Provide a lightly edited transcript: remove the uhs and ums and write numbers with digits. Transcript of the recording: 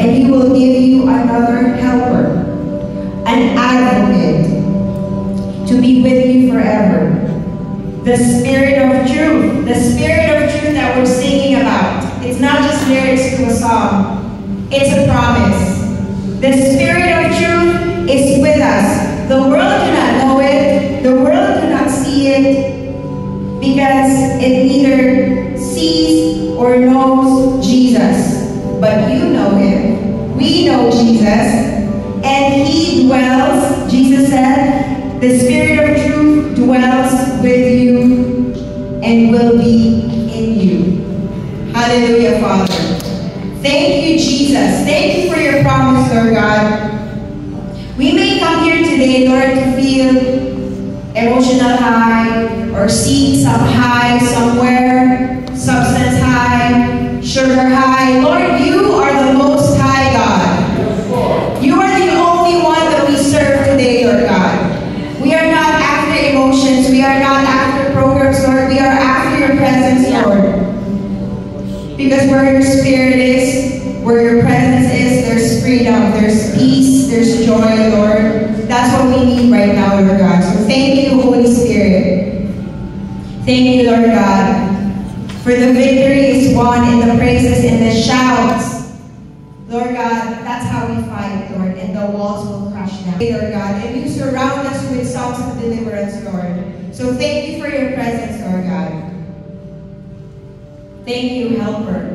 and He will give you another helper, an advocate, to be with you forever. The Spirit of truth. The Spirit of truth that we're singing about. It's not just lyrics to a song. It's a promise. The Spirit of truth is with us. The world do not know it. The world do not see it because it neither sees or knows Jesus. But you know Him. We know Jesus. And He dwells, Jesus said, the Spirit of truth dwells with you and will be in you. Hallelujah, Father. Thank you, Jesus. Thank you for your promise, Lord God. We may come here today, Lord, to feel emotional high or see some high somewhere, substance high, sugar high. Lord, you are the most high God. You are the only one that we serve today, Lord God. We are not after emotions. We are not after programs, Lord. We are after your presence, Lord. Because where your Spirit is, where your presence is, there's freedom, there's peace, there's joy, Lord. That's what we need right now, Lord God. So thank you, Holy Spirit. Thank you, Lord God. For the victory is won in the praises, in the shouts. Lord God, that's how we fight, Lord, and the walls will crush down. Lord God, and you surround us with songs of deliverance, Lord. So thank you for your presence, Lord God. Thank you, Helper.